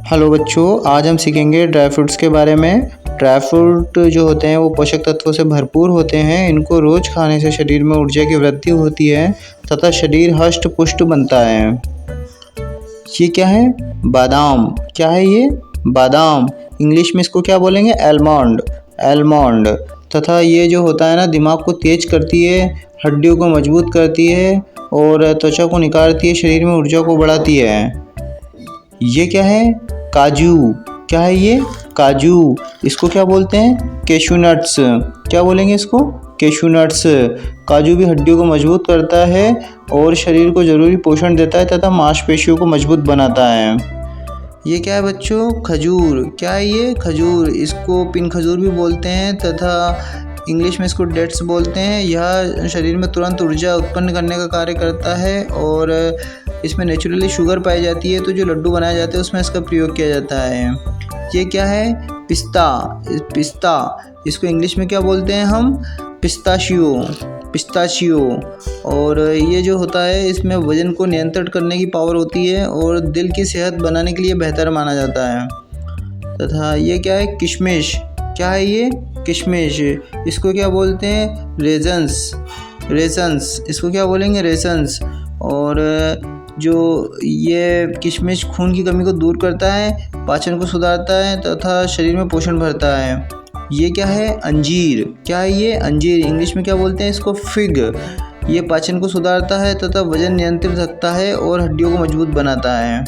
Hello बच्चों, आज हम सीखेंगे ड्राई फ्रूट्स के बारे में। ड्राई फ्रूट जो होते हैं वो पोषक तत्वों से भरपूर होते हैं। इनको रोज़ खाने से शरीर में ऊर्जा की वृद्धि होती है तथा शरीर हष्ट पुष्ट बनता है। ये क्या है? बादाम। क्या है ये? बादाम। इंग्लिश में इसको क्या बोलेंगे? एलमंड। एलमंड। तथा ये जो होता है ना, दिमाग को तेज करती है, हड्डियों को मजबूत करती है और त्वचा को निखारती है, शरीर में ऊर्जा को बढ़ाती है। ये क्या है? काजू। क्या है ये? काजू। इसको क्या बोलते हैं? Cashew nuts. क्या बोलेंगे इसको? Cashew nuts. काजू भी हड्डियों को मजबूत करता है और शरीर को ज़रूरी पोषण देता है तथा मांसपेशियों को मजबूत बनाता है। ये क्या है बच्चों? खजूर। क्या है ये? खजूर। इसको पिन खजूर भी बोलते हैं तथा इंग्लिश में इसको डेट्स बोलते हैं। यह शरीर में तुरंत ऊर्जा उत्पन्न करने का कार्य करता है और इसमें नेचुरली शुगर पाई जाती है, तो जो लड्डू बनाए जाते हैं उसमें इसका प्रयोग किया जाता है। ये क्या है? पिस्ता। पिस्ता। इसको इंग्लिश में क्या बोलते हैं हम? पिस्ताशियो। पिस्ताशियो। और ये जो होता है इसमें वज़न को नियंत्रित करने की पावर होती है और दिल की सेहत बनाने के लिए बेहतर माना जाता है। तथा ये क्या है? किशमिश। क्या है ये? किशमिश। इसको क्या बोलते हैं? रेजन्स। रेजन्स। इसको क्या बोलेंगे? रेजन्स। और जो ये किशमिश खून की कमी को दूर करता है, पाचन को सुधारता है तथा शरीर में पोषण भरता है। ये क्या है? अंजीर। क्या है ये? अंजीर। इंग्लिश में क्या बोलते हैं इसको? फिग। ये पाचन को सुधारता है तथा वजन नियंत्रित रखता है और हड्डियों को मजबूत बनाता है।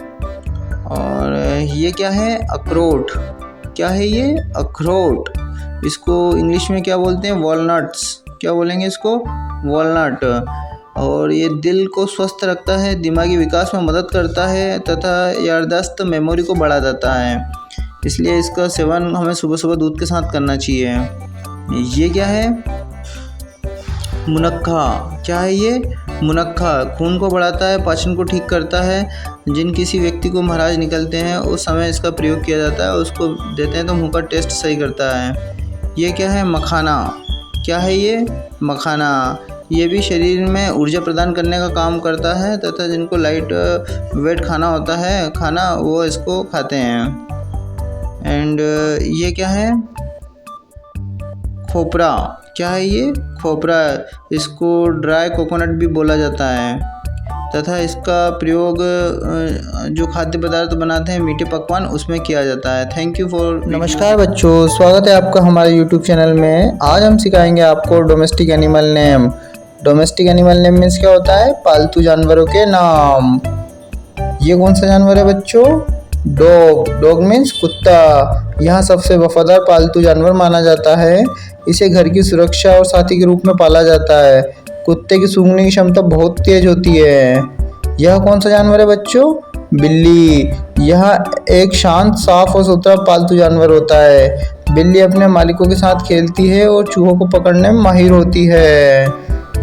और ये क्या है? अखरोट। क्या है ये? अखरोट। इसको इंग्लिश में क्या बोलते हैं? वॉलनट्स। क्या बोलेंगे इसको? वॉलनट। और ये दिल को स्वस्थ रखता है, दिमागी विकास में मदद करता है तथा याददाश्त मेमोरी को बढ़ा देता है। इसलिए इसका सेवन हमें सुबह सुबह दूध के साथ करना चाहिए। ये क्या है? मुनक्का। क्या है ये? मुनक्का। खून को बढ़ाता है, पाचन को ठीक करता है। जिन किसी व्यक्ति को महाराज निकलते हैं उस समय इसका प्रयोग किया जाता है, उसको देते हैं तो मुँह का टेस्ट सही करता है। ये क्या है? मखाना। क्या है ये? मखाना। ये भी शरीर में ऊर्जा प्रदान करने का काम करता है तथा जिनको लाइट वेट खाना होता है वो इसको खाते हैं। एंड ये क्या है? खोपरा। क्या है ये? खोपरा। इसको ड्राई कोकोनट भी बोला जाता है तथा इसका प्रयोग जो खाद्य पदार्थ बनाते हैं, मीठे पकवान, उसमें किया जाता है। Thank you for. नमस्कार बच्चों, स्वागत है आपका हमारे यूट्यूब चैनल में। आज हम सिखाएंगे आपको domestic animal name. Domestic animal name means क्या होता है? पालतू जानवरों के नाम। ये कौन सा जानवर है बच्चों? डॉग। डॉग मीन्स कुत्ता। यहाँ सबसे वफादार पालतू जानवर माना जाता है। इसे घर की सुरक्षा और साथी के रूप में पाला जाता है। कुत्ते की सूंघने की क्षमता बहुत तेज होती है। यह कौन सा जानवर है बच्चों? बिल्ली। यह एक शांत, साफ और सुथरा पालतू जानवर होता है। बिल्ली अपने मालिकों के साथ खेलती है और चूहों को पकड़ने में माहिर होती है।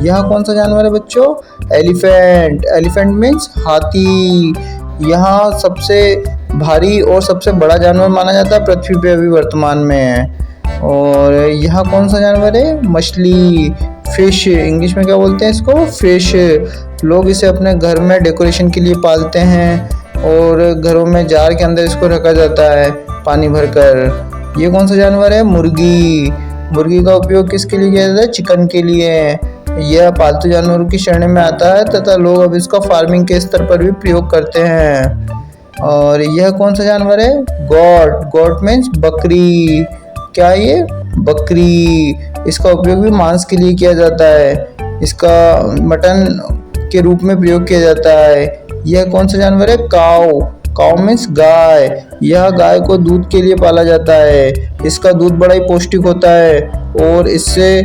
यह कौन सा जानवर है बच्चों? एलिफेंट। एलिफेंट मीन्स हाथी। यहाँ सबसे भारी और सबसे बड़ा जानवर माना जाता है पृथ्वी पे अभी वर्तमान में। और यह कौन सा जानवर है? मछली। फिश। इंग्लिश में क्या बोलते हैं इसको? फिश। लोग इसे अपने घर में डेकोरेशन के लिए पालते हैं और घरों में जार के अंदर इसको रखा जाता है पानी भरकर। ये कौन सा जानवर है? मुर्गी। मुर्गी का उपयोग किसके लिए किया जाता है? चिकन के लिए। यह पालतू जानवरों की श्रेणी में आता है तथा लोग अब इसका फार्मिंग के स्तर पर भी प्रयोग करते हैं। और यह कौन सा जानवर है? गोट। गोट मीन्स बकरी। क्या है ये? बकरी। इसका उपयोग भी मांस के लिए किया जाता है। इसका मटन के रूप में प्रयोग किया जाता है। यह कौन सा जानवर है? काऊ। काऊ मीन्स गाय। यह गाय को दूध के लिए पाला जाता है। इसका दूध बड़ा ही पौष्टिक होता है और इससे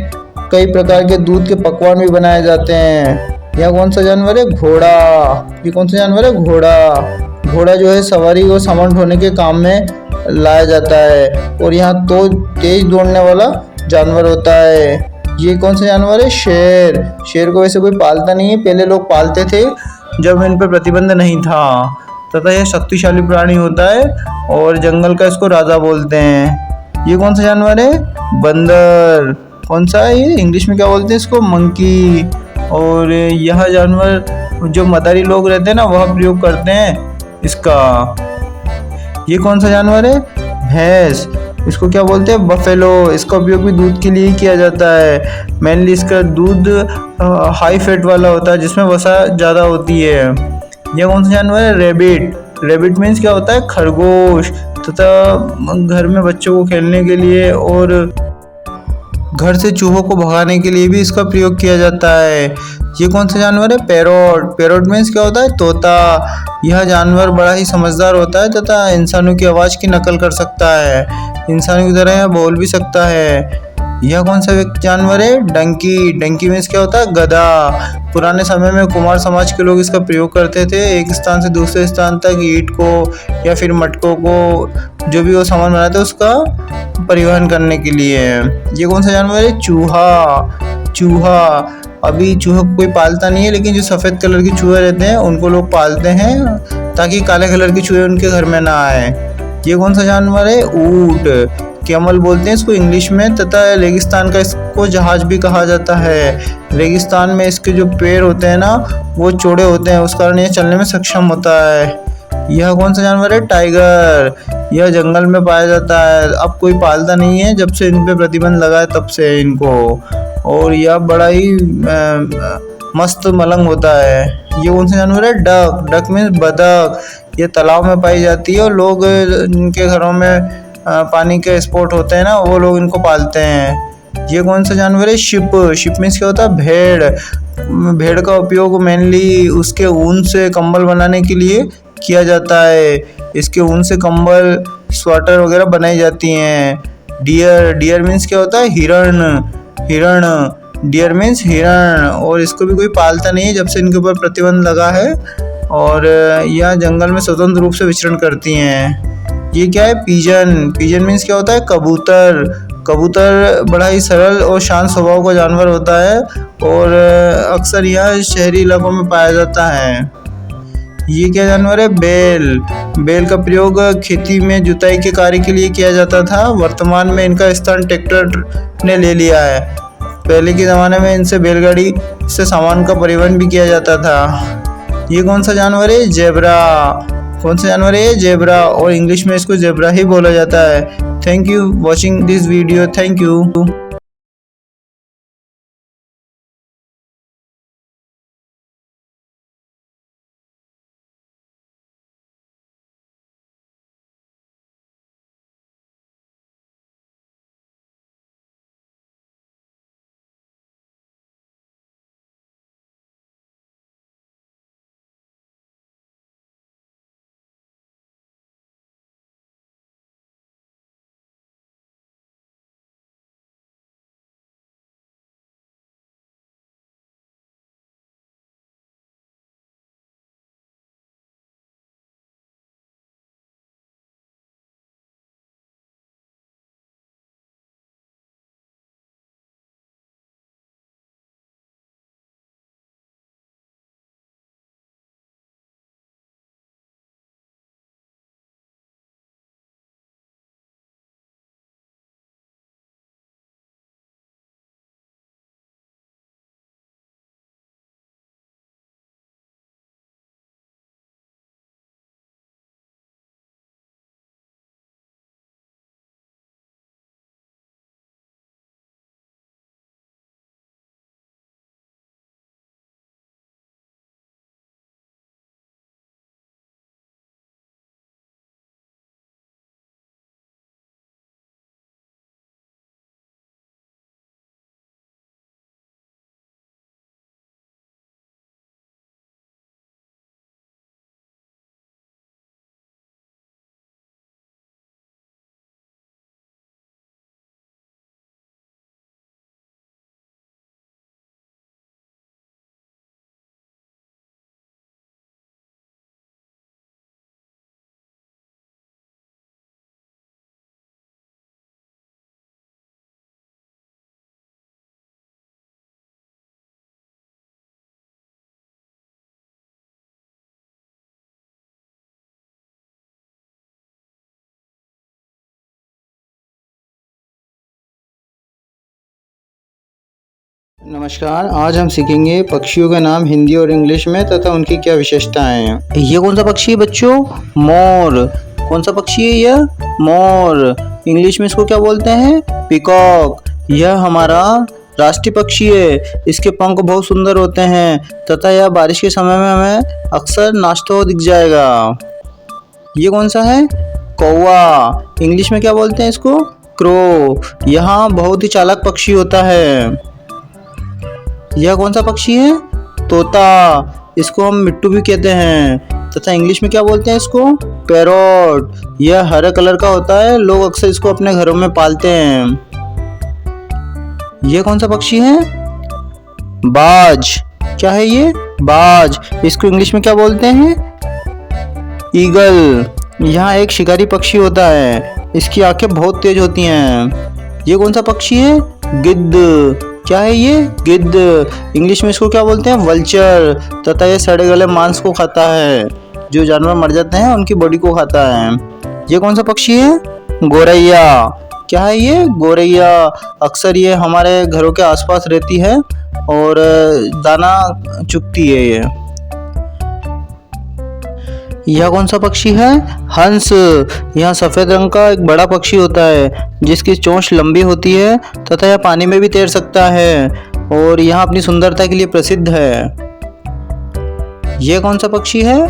कई प्रकार के दूध के पकवान भी बनाए जाते हैं। यह कौन सा जानवर है? घोड़ा। ये कौन सा जानवर है? घोड़ा। घोड़ा जो है सवारी और सामान ढोने के काम में लाया जाता है और यहाँ तो तेज दौड़ने वाला जानवर होता है। ये कौन सा जानवर है? शेर। शेर को वैसे कोई पालता नहीं है, पहले लोग पालते थे जब इन पर प्रतिबंध नहीं था तथा यह शक्तिशाली प्राणी होता है और जंगल का इसको राजा बोलते हैं। ये कौन सा जानवर है? बंदर। कौन सा है ये? इंग्लिश में क्या बोलते हैं इसको? मंकी। और यह जानवर जो मदारी लोग रहते हैं ना, वह प्रयोग करते हैं इसका। ये कौन सा जानवर है? भैंस। इसको क्या बोलते हैं? बफेलो। इसका उपयोग भी दूध के लिए ही किया जाता है। मेनली इसका दूध हाई फैट वाला होता है जिसमें वसा ज़्यादा होती है। यह कौन सा जानवर है? रेबिट। रेबिट मीन्स क्या होता है? खरगोश। तथा घर में बच्चों को खेलने के लिए और घर से चूहों को भगाने के लिए भी इसका प्रयोग किया जाता है। ये कौन सा जानवर है? पैरोट। पैरोट मीन्स क्या होता है? तोता। यह जानवर बड़ा ही समझदार होता है तथा इंसानों की आवाज़ की नकल कर सकता है। इंसानों की तरह यह बोल भी सकता है। यह कौन सा जानवर है? डंकी। डंकी मीन्स क्या होता है? गधा। पुराने समय में कुमार समाज के लोग इसका प्रयोग करते थे एक स्थान से दूसरे स्थान तक ईंट को या फिर मटकों को, जो भी वो सामान बनाते उसका परिवहन करने के लिए। ये कौन सा जानवर है? चूहा। चूहा। अभी चूहा को कोई पालता नहीं है, लेकिन जो सफ़ेद कलर के चूहे रहते हैं उनको लोग पालते हैं ताकि काले कलर के चूहे उनके घर में ना आए। ये कौन सा जानवर है? ऊँट। कैमल बोलते हैं इसको इंग्लिश में, तथा रेगिस्तान का इसको जहाज भी कहा जाता है। रेगिस्तान में इसके जो पैर होते हैं ना वो चौड़े होते हैं, उस कारण ये चलने में सक्षम होता है। यह कौन सा जानवर है? टाइगर। यह जंगल में पाया जाता है। अब कोई पालता नहीं है जब से इन पे प्रतिबंध लगा है तब से इनको, और यह बड़ा ही मस्त मलंग होता है। ये कौन सा जानवर है? डक। डक मीन्स बतख। ये तालाब में पाई जाती है और लोग इनके घरों में पानी के स्पॉट होते हैं ना, वो लोग इनको पालते हैं। ये कौन सा जानवर है? शिप। शिप मीन्स क्या होता है? भेड़। भेड़ का उपयोग मेनली उसके ऊन से कंबल बनाने के लिए किया जाता है। इसके ऊन से कंबल, स्वेटर वगैरह बनाई जाती हैं। डियर। डियर मीन्स क्या होता है? हिरण। हिरण। डियर मीन्स हिरण। और इसको भी कोई पालता नहीं है जब से इनके ऊपर प्रतिबंध लगा है, और यह जंगल में स्वतंत्र रूप से विचरण करती हैं। ये क्या है? पिजन। पिजन मीन्स क्या होता है? कबूतर। कबूतर बड़ा ही सरल और शांत स्वभाव का जानवर होता है, और अक्सर यह शहरी इलाकों में पाया जाता है। ये क्या जानवर है? बैल। बैल का प्रयोग खेती में जुताई के कार्य के लिए किया जाता था। वर्तमान में इनका स्थान ट्रैक्टर ने ले लिया है। पहले के ज़माने में इनसे बैलगाड़ी से सामान का परिवहन भी किया जाता था। ये कौन सा जानवर है? जेब्रा। कौन सा जानवर है? जेब्रा, और इंग्लिश में इसको जेब्रा ही बोला जाता है। Thank you watching this video. Thank you. नमस्कार, आज हम सीखेंगे पक्षियों का नाम हिंदी और इंग्लिश में तथा उनकी क्या विशेषताएं हैं। ये कौन सा पक्षी है बच्चों? मोर। कौन सा पक्षी है यह? मोर। इंग्लिश में इसको क्या बोलते हैं? पीकॉक। यह हमारा राष्ट्रीय पक्षी है। इसके पंख बहुत सुंदर होते हैं तथा यह बारिश के समय में हमें अक्सर नाचता हुआ दिख जाएगा। ये कौन सा है? कौवा। इंग्लिश में क्या बोलते हैं इसको? क्रो। यहाँ बहुत ही चालाक पक्षी होता है। यह कौन सा पक्षी है? तोता। इसको हम मिट्टू भी कहते हैं तथा इंग्लिश में क्या बोलते हैं इसको? पैरोट। यह हरे कलर का होता है, लोग अक्सर इसको अपने घरों में पालते हैं। यह कौन सा पक्षी है? बाज। क्या है ये? बाज। इसको इंग्लिश में क्या बोलते हैं? ईगल। यहाँ एक शिकारी पक्षी होता है, इसकी आंखें बहुत तेज होती हैं। ये कौन सा पक्षी है? गिद्ध। क्या है ये? गिद्ध। इंग्लिश में इसको क्या बोलते हैं? वल्चर। तथा ये सड़े गले मांस को खाता है, जो जानवर मर जाते हैं उनकी बॉडी को खाता है। ये कौन सा पक्षी है? गोरैया। क्या है ये? गोरैया। अक्सर ये हमारे घरों के आसपास रहती है और दाना चुगती है ये। यह कौन सा पक्षी है? हंस। यह सफेद रंग का एक बड़ा पक्षी होता है जिसकी चोंच लंबी होती है तथा यह पानी में भी तैर सकता है और यह अपनी सुंदरता के लिए प्रसिद्ध है। यह कौन सा पक्षी है?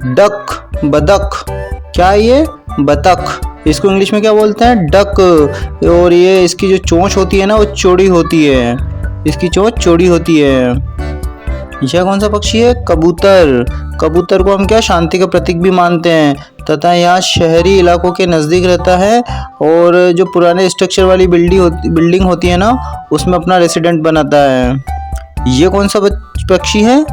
डक। बतख। क्या है ये? बतख। इसको इंग्लिश में क्या बोलते हैं? डक। और ये इसकी जो चोंच होती है ना वो चौड़ी होती है, इसकी चोंच चौड़ी होती है। यह कौन सा पक्षी है? कबूतर। कबूतर को हम क्या शांति का प्रतीक भी मानते हैं तथा यहाँ शहरी इलाकों के नज़दीक रहता है और जो पुराने स्ट्रक्चर वाली बिल्डिंग होती है ना उसमें अपना रेसिडेंट बनाता है। ये कौन सा पक्षी है?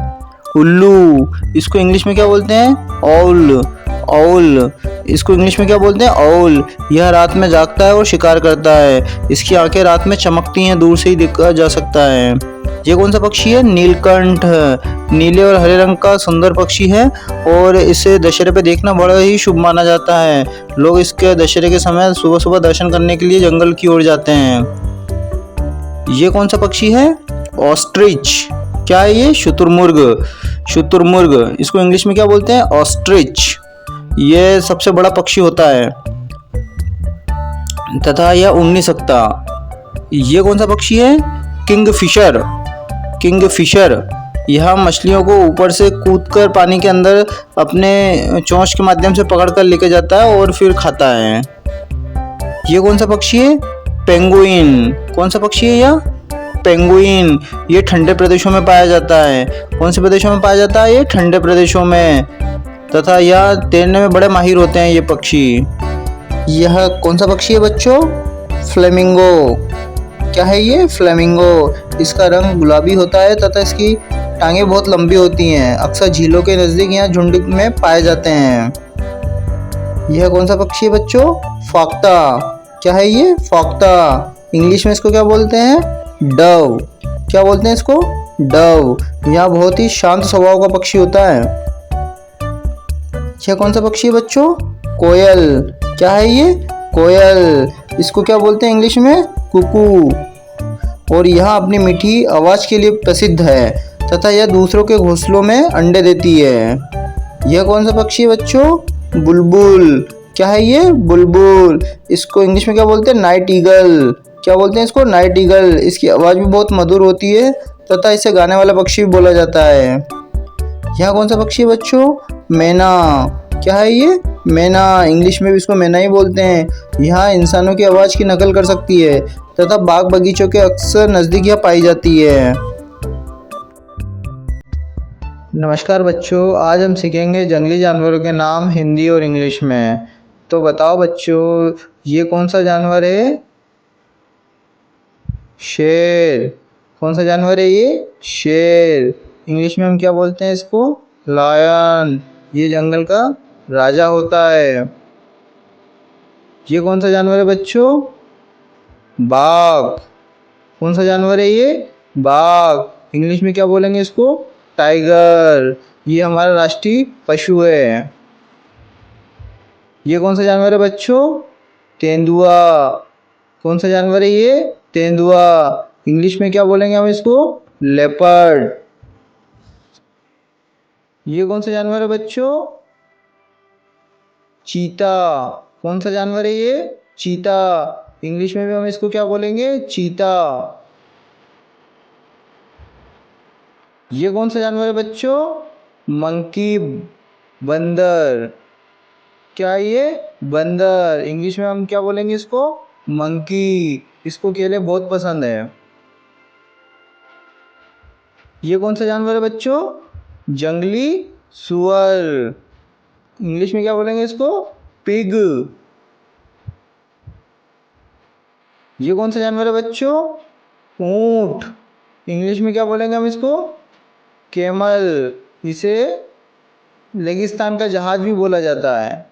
उल्लू। इसको इंग्लिश में क्या बोलते हैं? औल। औल। इसको इंग्लिश में क्या बोलते हैं? औल। यह रात में जागता है और शिकार करता है, इसकी आंखें रात में चमकती हैं, दूर से ही देखा जा सकता है। ये कौन सा पक्षी है? नीलकंठ। नीले और हरे रंग का सुंदर पक्षी है और इसे दशहरे पे देखना बड़ा ही शुभ माना जाता है। लोग इसके दशहरे के समय सुबह सुबह दर्शन करने के लिए जंगल की ओर जाते हैं। ये कौन सा पक्षी है? ऑस्ट्रिच। क्या है ये? शुतुरमुर्ग। शुतुरमुर्ग। इसको इंग्लिश में क्या बोलते हैं? ऑस्ट्रिच। ये सबसे बड़ा पक्षी होता है तथा यह उड़ नहीं सकता। ये कौन सा पक्षी है? किंगफिशर। किंगफिशर। यह मछलियों को ऊपर से कूदकर पानी के अंदर अपने चोंच के माध्यम से पकड़कर लेके जाता है और फिर खाता है। ये कौन सा पक्षी है? पेंगुइन। कौन सा पक्षी है यह? पेंगुइन। ये ठंडे प्रदेशों में पाया जाता है। कौन से प्रदेशों में पाया जाता है? ये ठंडे प्रदेशों में तथा यह तैरने में बड़े माहिर होते हैं ये पक्षी। यह कौन सा पक्षी है बच्चों? फ्लेमिंगो। क्या है ये? फ्लेमिंगो। इसका रंग गुलाबी होता है तथा इसकी टांगें बहुत लंबी होती हैं, अक्सर झीलों के नज़दीक या झुंड में पाए जाते हैं। यह कौन सा पक्षी है बच्चों? फाक्ता। क्या है ये? फाक्ता। इंग्लिश में इसको क्या बोलते हैं? डव। क्या बोलते हैं इसको? डव। यह बहुत ही शांत स्वभाव का पक्षी होता है। यह कौन सा पक्षी है बच्चों? कोयल। क्या है ये? कोयल। इसको क्या बोलते हैं इंग्लिश में? कुकू। और यह अपनी मीठी आवाज़ के लिए प्रसिद्ध है तथा यह दूसरों के घोंसलों में अंडे देती है। यह कौन सा पक्षी है बच्चों? बुलबुल। क्या है ये? बुलबुल। इसको इंग्लिश में क्या बोलते हैं? Night eagle. क्या बोलते हैं इसको? Night eagle. इसकी आवाज़ भी बहुत मधुर होती है तथा इसे गाने वाला पक्षी भी बोला जाता है। यह कौन सा पक्षी है बच्चों? मैना। क्या है ये? मैना। इंग्लिश में भी इसको मैना ही बोलते हैं। यह इंसानों की आवाज़ की नकल कर सकती है तथा बाग बगीचों के अक्सर नज़दीक यह पाई जाती है। नमस्कार बच्चों, आज हम सीखेंगे जंगली जानवरों के नाम हिंदी और इंग्लिश में। तो बताओ बच्चों, ये कौन सा जानवर है? शेर। कौन सा जानवर है ये? शेर। इंग्लिश में हम क्या बोलते हैं इसको? लायन। ये जंगल का राजा होता है। ये कौन सा जानवर है बच्चों? बाघ। कौन सा जानवर है ये? बाघ। इंग्लिश में क्या बोलेंगे इसको? टाइगर। ये हमारा राष्ट्रीय पशु है। ये कौन सा जानवर है बच्चों? तेंदुआ। कौन सा जानवर है ये? तेंदुआ। इंग्लिश में क्या बोलेंगे हम इसको? लेपर्ड। ये कौन सा जानवर है बच्चों? चीता। कौन सा जानवर है ये? चीता। इंग्लिश में भी हम इसको क्या बोलेंगे? चीता। ये कौन सा जानवर है बच्चों? मंकी, बंदर। क्या ये? बंदर। इंग्लिश में हम क्या बोलेंगे इसको? मंकी। इसको केले बहुत पसंद है। ये कौन सा जानवर है बच्चों? जंगली सुअर। इंग्लिश में क्या बोलेंगे इसको? पिग। ये कौन सा जानवर है बच्चों? ऊंट। इंग्लिश में क्या बोलेंगे हम इसको? कैमल। इसे रेगिस्तान का जहाज भी बोला जाता है।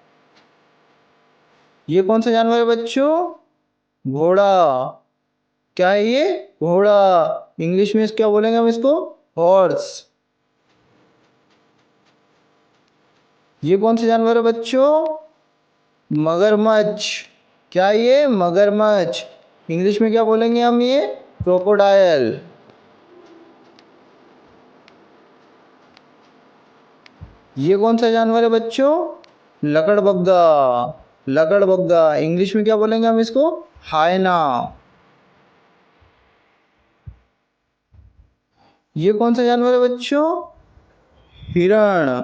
ये कौन सा जानवर है बच्चों? घोड़ा। क्या है ये? घोड़ा। इंग्लिश में क्या बोलेंगे हम इसको? हॉर्स। ये कौन सा जानवर है बच्चों? मगरमच्छ। क्या है ये? मगरमच्छ। इंग्लिश में क्या बोलेंगे हम ये? क्रोकोडाइल। ये कौन सा जानवर है बच्चों? लकड़बग्गा। लकड़बग्गा। इंग्लिश में क्या बोलेंगे हम इसको? हायना। ये कौन सा जानवर है बच्चों? हिरण।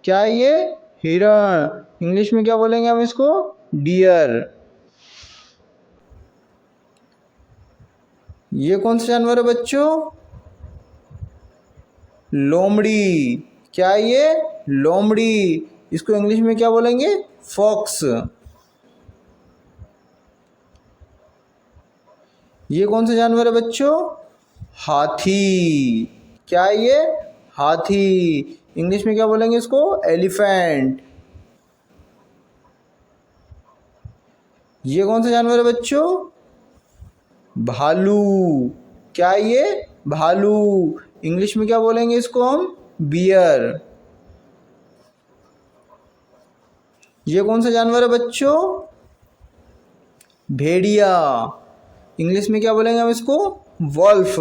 क्या है ये? हिरण। इंग्लिश में क्या बोलेंगे हम इसको? डियर। ये कौन सा जानवर है बच्चों? लोमड़ी। क्या है ये? लोमड़ी। इसको इंग्लिश में क्या बोलेंगे? फॉक्स। ये कौन सा जानवर है बच्चों? हाथी। क्या है ये? हाथी। इंग्लिश में क्या बोलेंगे इसको? एलिफेंट। ये कौन सा जानवर है बच्चों? भालू। क्या है ये? भालू। इंग्लिश में क्या बोलेंगे इसको हम? बियर। ये कौन सा जानवर है बच्चों? भेड़िया। इंग्लिश में क्या बोलेंगे हम इसको? वॉल्फ।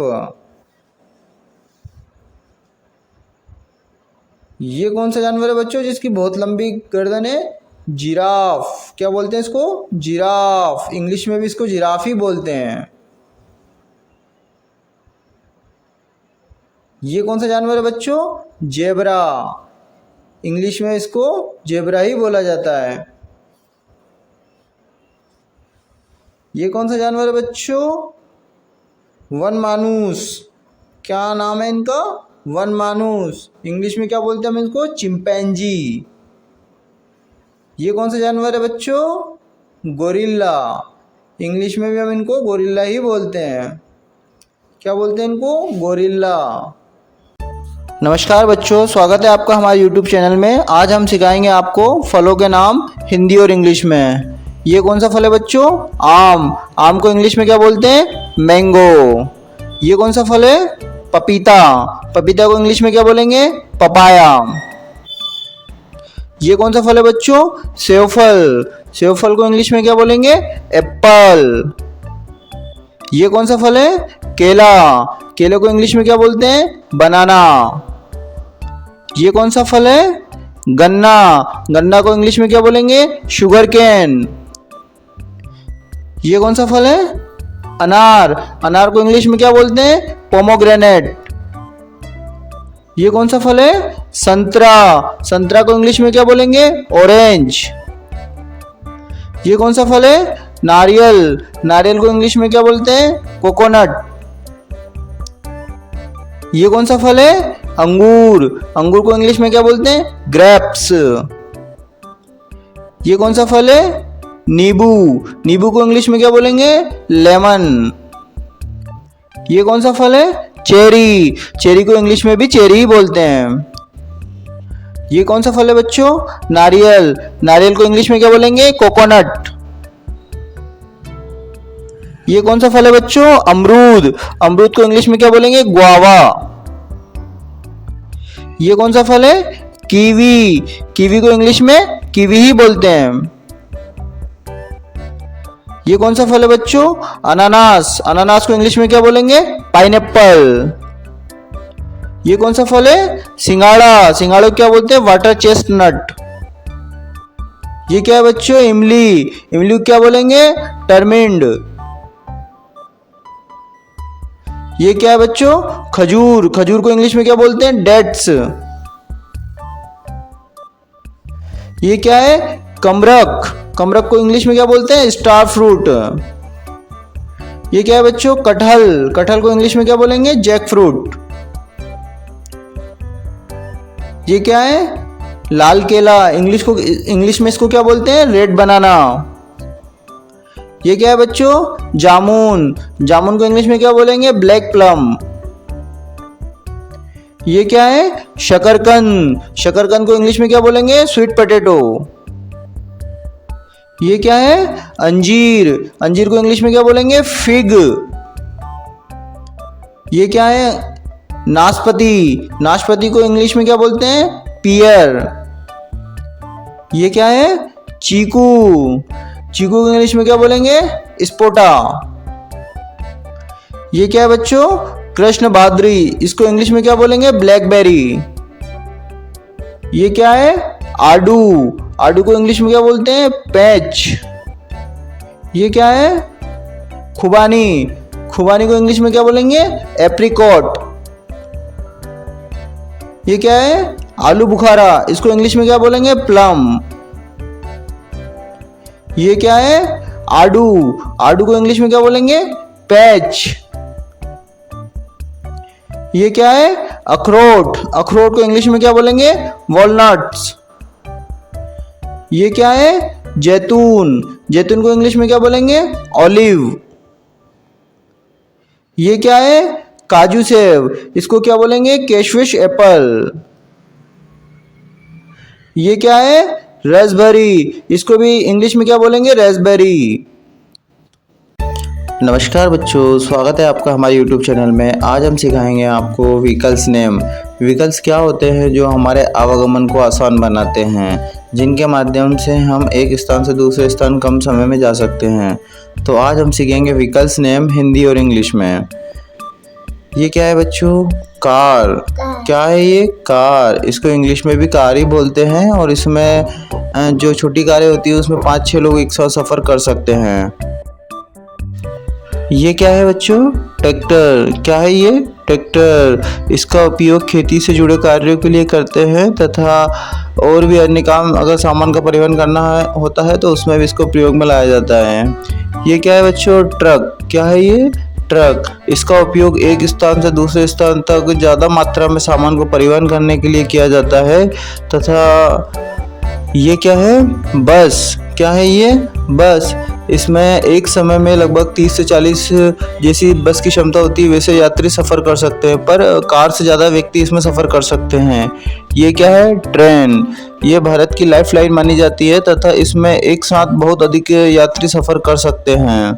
ये कौन सा जानवर है बच्चों जिसकी बहुत लंबी गर्दन है? जिराफ। क्या बोलते हैं इसको? जिराफ। इंग्लिश में भी इसको जिराफ ही बोलते हैं। ये कौन सा जानवर है बच्चों? जेब्रा। इंग्लिश में इसको जेब्रा ही बोला जाता है। ये कौन सा जानवर है बच्चों? वन मानुस। क्या नाम है इनका? वन मानुस। इंग्लिश में क्या बोलते हैं हम इनको? चिंपैंजी। ये कौन सा जानवर है बच्चों? गोरिल्ला। इंग्लिश में भी हम इनको गोरिल्ला ही बोलते हैं। क्या बोलते हैं इनको? गोरिल्ला। नमस्कार बच्चों, स्वागत है आपका हमारे YouTube चैनल में। आज हम सिखाएंगे आपको फलों के नाम हिंदी और इंग्लिश में। ये कौन सा फल है बच्चों? आम। आम को इंग्लिश में क्या बोलते हैं? मैंगो। ये कौन सा फल है? पपीता। पपीता को इंग्लिश में क्या बोलेंगे? पपाया। ये कौन सा फल है बच्चों? सेवफल। सेवफल को इंग्लिश में क्या बोलेंगे? एप्पल। ये कौन सा फल है? केला। केले को इंग्लिश में क्या बोलते हैं? बनाना। ये कौन सा फल है? गन्ना। गन्ना को इंग्लिश में क्या बोलेंगे? Sugar cane. ये कौन सा फल है? अनार। अनार को इंग्लिश में क्या बोलते हैं? पोमोग्रेनेट। ये कौन सा फल है? संतरा। संतरा को इंग्लिश में क्या बोलेंगे? ऑरेंज। ये कौन सा फल है? नारियल। नारियल को इंग्लिश में क्या बोलते हैं? कोकोनट। ये कौन सा फल है? अंगूर। अंगूर को इंग्लिश में क्या बोलते हैं? ग्रेप्स। ये कौन सा फल है? नींबू। नींबू को इंग्लिश में क्या बोलेंगे? लेमन। ये कौन सा फल है? चेरी। चेरी को इंग्लिश में भी चेरी ही बोलते हैं। ये कौन सा फल है बच्चों? नारियल। नारियल को इंग्लिश में क्या बोलेंगे? कोकोनट। ये कौन सा फल है बच्चों? अमरूद। अमरूद को इंग्लिश में क्या बोलेंगे? गुआवा। ये कौन सा फल है? कीवी। कीवी को इंग्लिश में कीवी ही बोलते हैं। ये कौन सा फल है बच्चों? अनानास। अनानास को इंग्लिश में क्या बोलेंगे? पाइनएप्पल। ये कौन सा फल है? सिंगाड़ा। सिंगाड़ा को क्या बोलते हैं? Water chestnut. ये क्या है बच्चों? इमली। इमली को क्या बोलेंगे? टर्मिंड। ये क्या है बच्चों? खजूर। खजूर को इंग्लिश में क्या बोलते हैं? डेट्स। ये क्या है? कमरक। कमरक को इंग्लिश में क्या बोलते हैं? Star fruit. ये क्या है बच्चों? कटहल। कटहल को इंग्लिश में क्या बोलेंगे? Jackfruit. ये क्या है? लाल केला। इंग्लिश में इसको क्या बोलते हैं? Red banana. ये क्या है बच्चों? जामुन। जामुन को इंग्लिश में क्या बोलेंगे? Black plum. ये क्या है? शकरकंद। शकरकंद को इंग्लिश में क्या बोलेंगे? Sweet potato. ये क्या है? अंजीर। अंजीर को इंग्लिश में क्या बोलेंगे? फिग। ये क्या है? नाशपाती। नाशपाती को इंग्लिश में क्या बोलते हैं? पियर। ये क्या है? चीकू। चीकू को इंग्लिश में क्या बोलेंगे? स्पोटा। ये क्या है बच्चों? कृष्ण भाद्री। इसको इंग्लिश में क्या बोलेंगे? ब्लैकबेरी। ये क्या है? आड़ू। आड़ू को इंग्लिश में क्या बोलते हैं? पैच। ये क्या है? खुबानी। खुबानी को इंग्लिश में क्या बोलेंगे? एप्रिकॉट। ये क्या है? आलू बुखारा। इसको इंग्लिश में क्या बोलेंगे? प्लम। ये क्या है? आड़ू। आड़ू को इंग्लिश में क्या बोलेंगे? पैच। ये क्या है? अखरोट। अखरोट को इंग्लिश में क्या बोलेंगे? वॉलनट्स। ये क्या है? जैतून। जैतून को इंग्लिश में क्या बोलेंगे? ऑलिव। ये क्या है? काजू सेब। इसको क्या बोलेंगे? कैशविश एप्पल। ये क्या है? रास्पबेरी। इसको भी इंग्लिश में क्या बोलेंगे? रास्पबेरी। नमस्कार बच्चों, स्वागत है आपका हमारे YouTube चैनल में। आज हम सिखाएंगे आपको व्हीकल्स नेम। व्हीकल्स क्या होते हैं जो हमारे आवागमन को आसान बनाते हैं, जिनके माध्यम से हम एक स्थान से दूसरे स्थान कम समय में जा सकते हैं। तो आज हम सीखेंगे व्हीकल्स नेम हिंदी और इंग्लिश में। ये क्या है बच्चों? कार। क्या है ये? कार। इसको इंग्लिश में भी कार ही बोलते हैं और इसमें जो छोटी कारें होती है उसमें 5-6 लोग एक साथ सफ़र कर सकते हैं। ये क्या है बच्चों? ट्रैक्टर। क्या है ये? ट्रैक्टर। इसका उपयोग खेती से जुड़े कार्यों के लिए करते हैं तथा और भी अन्य काम, अगर सामान का परिवहन करना होता है तो उसमें भी इसको प्रयोग में लाया जाता है। ये क्या है बच्चों? ट्रक। क्या है ये? ट्रक। इसका उपयोग एक स्थान से दूसरे स्थान तक ज़्यादा मात्रा में सामान को परिवहन करने के लिए किया जाता है। तथा ये क्या है? बस। क्या है ये? बस। इसमें एक समय में लगभग 30 से 40 जैसी बस की क्षमता होती है, वैसे यात्री सफ़र कर सकते हैं, पर कार से ज़्यादा व्यक्ति इसमें सफ़र कर सकते हैं। ये क्या है? ट्रेन। ये भारत की लाइफलाइन मानी जाती है तथा इसमें एक साथ बहुत अधिक यात्री सफ़र कर सकते हैं।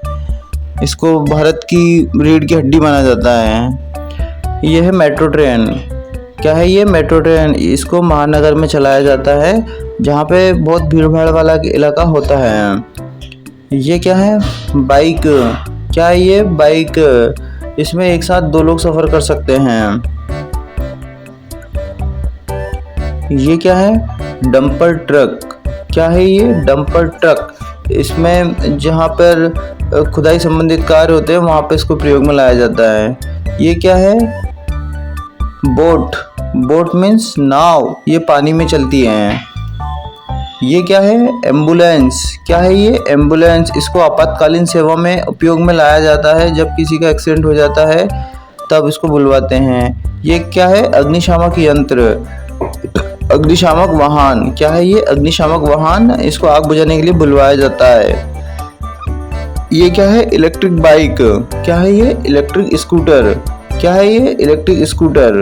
इसको भारत की रीढ़ की हड्डी माना जाता है। यह है मेट्रो ट्रेन। क्या है ये? Metro train. इसको महानगर में चलाया जाता है जहाँ पे बहुत भीड़ भाड़ वाला इलाका होता है। ये क्या है? बाइक। क्या है ये? बाइक। इसमें एक साथ 2 लोग सफ़र कर सकते हैं। ये क्या है? Dumper truck. क्या है ये? Dumper truck. इसमें जहाँ पर खुदाई संबंधित कार्य होते हैं वहाँ पे इसको प्रयोग में लाया जाता है। ये क्या है? बोट। बोट मीन्स नाव। ये पानी में चलती हैं। ये क्या है? एम्बुलेंस। क्या है ये? एम्बुलेंस। इसको आपातकालीन सेवा में उपयोग में लाया जाता है। जब किसी का एक्सीडेंट हो जाता है तब इसको बुलवाते हैं। ये क्या है? अग्निशामक यंत्र। अग्निशामक वाहन। क्या है ये? अग्निशामक वाहन। इसको आग बुझाने के लिए बुलवाया जाता है। ये क्या है? Electric bike. क्या है ये? Electric scooter. क्या है ये? Electric scooter.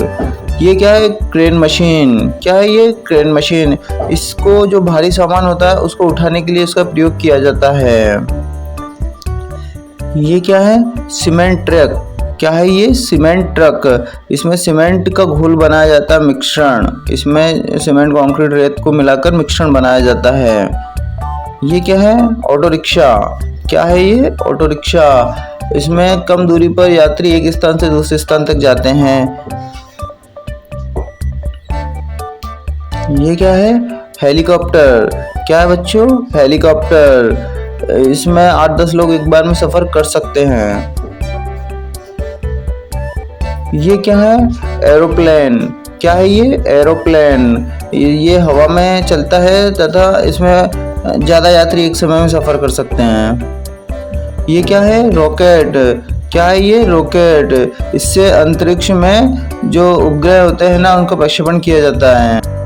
ये क्या है? Crane machine. क्या है ये? Crane machine. इसको जो भारी सामान होता है उसको उठाने के लिए इसका प्रयोग किया जाता है। ये क्या है? Cement truck. क्या है ये? Cement truck. इसमें सीमेंट का घोल बनाया जाता है, मिश्रण। इसमें सीमेंट, कंक्रीट, रेत को मिलाकर मिश्रण बनाया जाता है। ये क्या है? Auto rickshaw. क्या है ये? Auto rickshaw. इसमें कम दूरी पर यात्री एक स्थान से दूसरे स्थान तक जाते हैं। ये क्या है? हेलीकॉप्टर। क्या है बच्चों? हेलीकॉप्टर। इसमें 8-10 लोग एक बार में सफर कर सकते हैं। ये क्या है? एरोप्लेन। क्या है ये? एरोप्लेन। ये हवा में चलता है तथा इसमें ज़्यादा यात्री एक समय में सफर कर सकते हैं। ये क्या है? रॉकेट। क्या है ये? रॉकेट। इससे अंतरिक्ष में जो उपग्रह होते हैं ना, उनका प्रक्षेपण किया जाता है।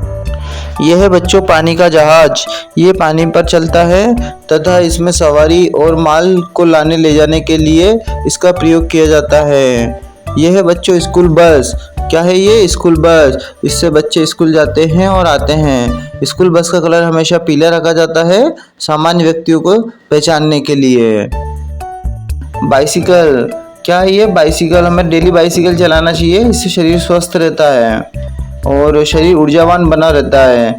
यह है बच्चों पानी का जहाज। ये पानी पर चलता है तथा इसमें सवारी और माल को लाने ले जाने के लिए इसका प्रयोग किया जाता है। यह है बच्चों स्कूल बस। क्या है ये? School bus. इससे बच्चे स्कूल जाते हैं और आते हैं। स्कूल बस का कलर हमेशा पीला रखा जाता है सामान्य व्यक्तियों को पहचानने के लिए। बाइसिकल। क्या है ये? बाइसिकल। हमें डेली बाइसिकल चलाना चाहिए, इससे शरीर स्वस्थ रहता है और शरीर ऊर्जावान बना रहता है।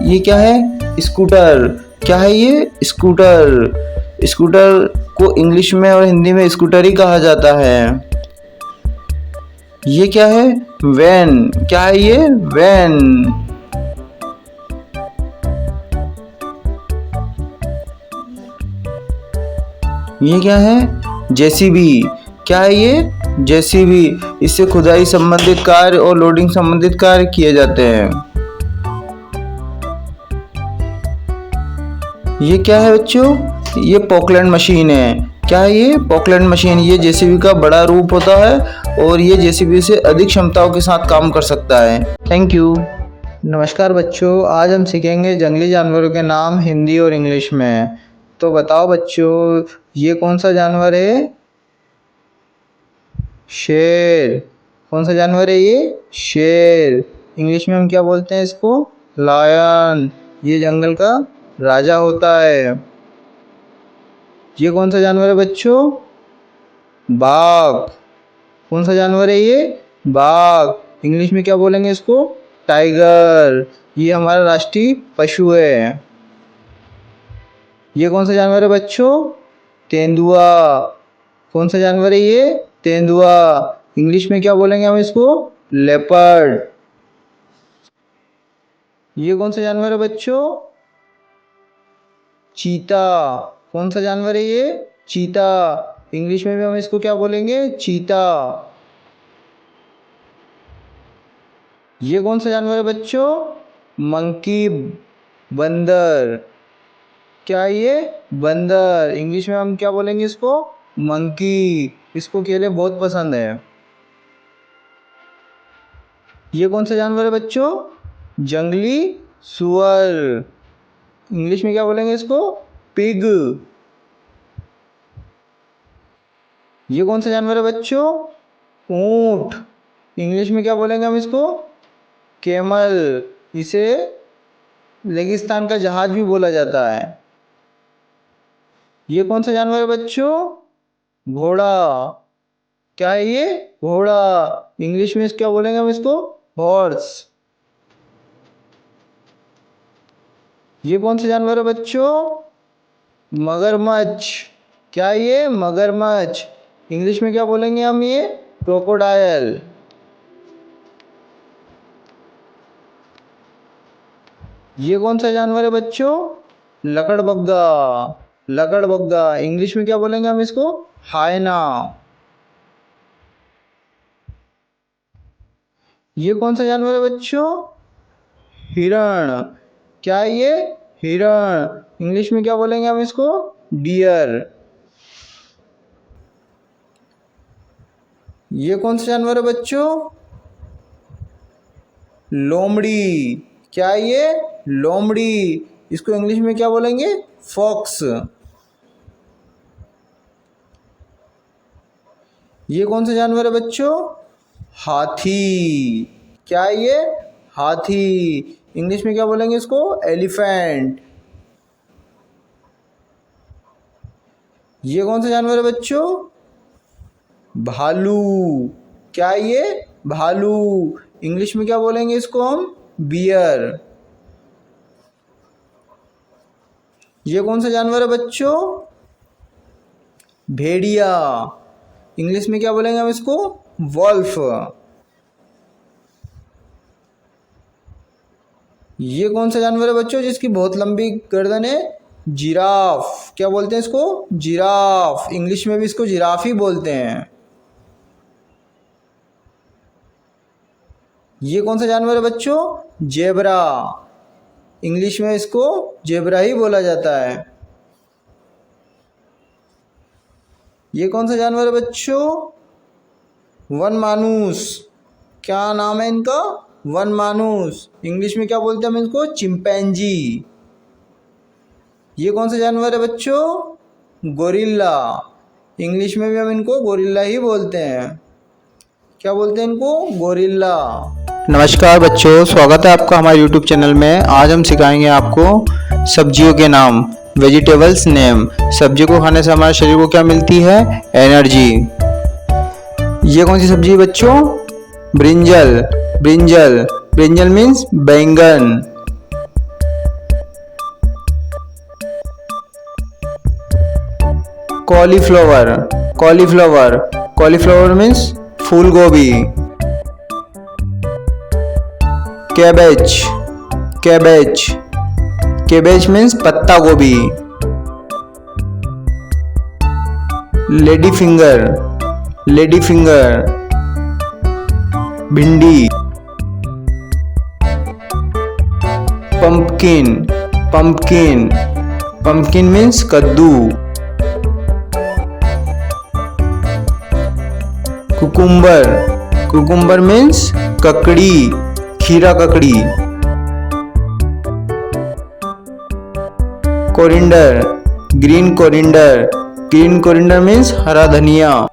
ये क्या है? स्कूटर। क्या है ये? स्कूटर। स्कूटर को इंग्लिश में और हिंदी में स्कूटर ही कहा जाता है। ये क्या है? वैन। क्या है ये? वैन। ये क्या है? जेसीबी। क्या है ये? जेसीबी। इससे खुदाई संबंधित कार्य और लोडिंग संबंधित कार्य किए जाते हैं। ये क्या है बच्चों? ये पोकलैंड मशीन है। क्या है ये? Poclain machine. ये जेसीबी का बड़ा रूप होता है और ये जेसीबी से अधिक क्षमताओं के साथ काम कर सकता है। Thank you. नमस्कार बच्चों, आज हम सीखेंगे जंगली जानवरों के नाम हिंदी और इंग्लिश में। तो बताओ बच्चों, ये कौन सा जानवर है? शेर। कौन सा जानवर है ये? शेर। इंग्लिश में हम क्या बोलते हैं इसको? लायन। ये जंगल का राजा होता है। ये कौन सा जानवर है बच्चों? बाघ। कौन सा जानवर है ये? बाघ। इंग्लिश में क्या बोलेंगे इसको? टाइगर। ये हमारा राष्ट्रीय पशु है। ये कौन सा जानवर है बच्चों? तेंदुआ। कौन सा जानवर है ये? तेंदुआ। इंग्लिश में क्या बोलेंगे हम इसको? लेपर्ड। ये कौन सा जानवर है बच्चों? चीता। कौन सा जानवर है ये? चीता। इंग्लिश में भी हम इसको क्या बोलेंगे? चीता। ये कौन सा जानवर है बच्चों? मंकी। बंदर। क्या है ये? बंदर। इंग्लिश में हम क्या बोलेंगे इसको? मंकी। इसको केले बहुत पसंद है। ये कौन सा जानवर है बच्चों? जंगली सुअर। इंग्लिश में क्या बोलेंगे इसको? पिग। ये कौन सा जानवर है बच्चों? ऊंट। इंग्लिश में क्या बोलेंगे हम इसको? कैमल। इसे रेगिस्तान का जहाज भी बोला जाता है। ये कौन सा जानवर है बच्चों? घोड़ा। क्या है ये? घोड़ा। इंग्लिश में क्या बोलेंगे हम इसको? हॉर्स। ये कौन सा जानवर है बच्चों? मगरमच्छ। क्या है ये? मगरमच्छ। इंग्लिश में क्या बोलेंगे हम ये? क्रोकोडाइल। ये कौन सा जानवर है बच्चों? लकड़बग्गा। लकड़बग्गा। इंग्लिश में क्या बोलेंगे हम इसको? हायना। ये कौन सा जानवर है बच्चों? हिरण। क्या है ये? हिरण। इंग्लिश में क्या बोलेंगे हम इसको? डियर। ये कौन सा जानवर है बच्चों? लोमड़ी। क्या है ये? लोमड़ी। इसको इंग्लिश में क्या बोलेंगे? फॉक्स। ये कौन सा जानवर है बच्चों? हाथी। क्या है ये? हाथी। इंग्लिश में क्या बोलेंगे इसको? एलिफेंट। ये कौन सा जानवर है बच्चों? भालू। क्या है ये? भालू। इंग्लिश में क्या बोलेंगे इसको हम? बियर। ये कौन सा जानवर है बच्चों? भेड़िया। इंग्लिश में क्या बोलेंगे हम इसको? वॉल्फ। ये कौन सा जानवर है बच्चों जिसकी बहुत लंबी गर्दन है? जिराफ। क्या बोलते हैं इसको? जिराफ। इंग्लिश में भी इसको जिराफ ही बोलते हैं। ये कौन सा जानवर है बच्चों? जेब्रा। इंग्लिश में इसको जेब्रा ही बोला जाता है। ये कौन सा जानवर है बच्चों? वन मानुस। क्या नाम है इनका? वन मानुस। इंग्लिश में क्या बोलते हैं हम इसको? चिंपैंजी। ये कौन सा जानवर है बच्चों? गोरिल्ला। इंग्लिश में भी हम इनको गोरिल्ला ही बोलते हैं। क्या बोलते हैं इनको? गोरिल्ला। नमस्कार बच्चों, स्वागत है आपका हमारे YouTube चैनल में। आज हम सिखाएंगे आपको सब्जियों के नाम, वेजिटेबल्स नेम। सब्जी को खाने से हमारे शरीर को क्या मिलती है? एनर्जी। ये कौन सी सब्जी है बच्चों? ब्रिंजल। ब्रिंजल। ब्रिंजल मीन्स बैंगन। कॉलीफ्लावर। कॉलीफ्लावर। कॉलीफ्लावर मीन्स फूल गोभी। कैबेज। कैबेज। कैबेज मीन्स पत्ता गोभी। Lady finger. Lady finger. भिंडी। पंपकिन। पंपकिन। पंपकिन मीन्स कद्दू। कुकुम्बर। कुकुम्बर मीन्स ककड़ी, खीरा ककड़ी। Coriander. Green coriander. Green coriander means हरा धनिया।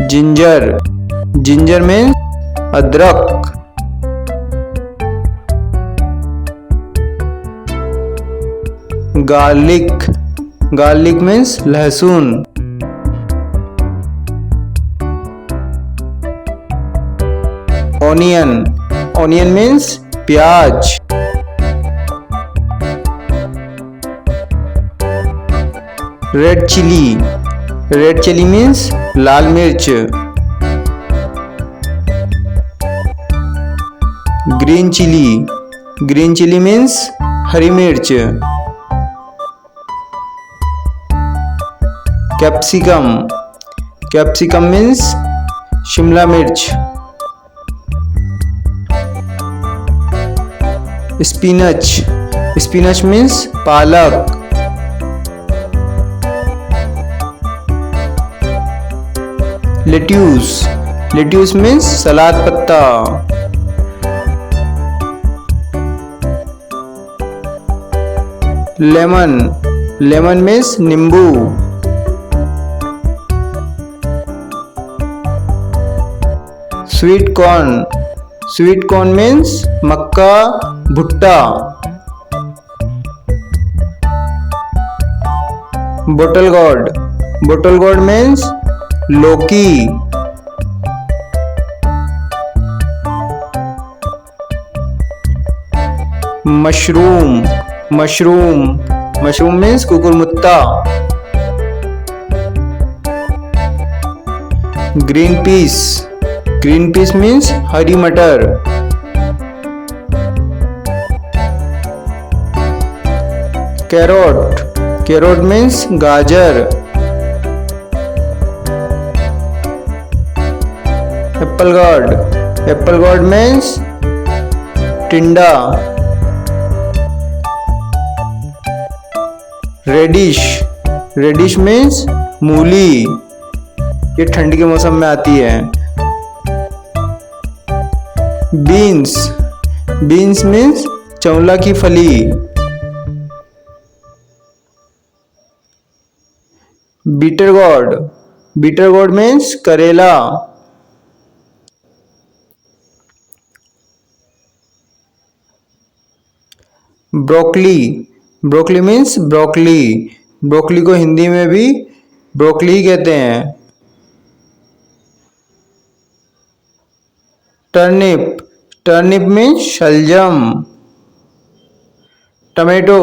जिंजर। जिंजर मीन्स अदरक। गार्लिक। गार्लिक मीन्स लहसुन। ऑनियन। ऑनियन मीन्स प्याज। Red chilli. Red chilli means लाल मिर्च। Green chilli. Green chilli means हरी मिर्च। कैप्सिकम। कैप्सिकम मीन्स शिमला मिर्च। स्पिनच। स्पिनच मीन्स पालक। लेट्यूस। लेट्यूस मीन्स सलाद पत्ता। लेमन। लेमन मीन्स नींबू। Sweet corn. Sweet corn means मक्का, भुट्टा। Bottle gourd. Bottle gourd means लौकी। मशरूम। मशरूम। मशरूम मीन्स कुकुरमुत्ता। Green peas. Green peas means हरी मटर। कैरोट। कैरोट मीन्स गाजर। Apple gourd. Apple gourd means टिंडा। रेडिश। रेडिश मीन्स मूली। ये ठंड के मौसम में आती है। बीन्स। बीन्स मीन्स चौला की फली। Bitter gourd. Bitter gourd means करेला। Broccoli. Broccoli means broccoli. Broccoli को हिंदी में भी ब्रोकली ही कहते हैं। टर्निप। टर्निप मीन्स शलजम। टमेटो।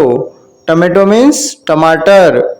टमेटो मीन्स टमाटर।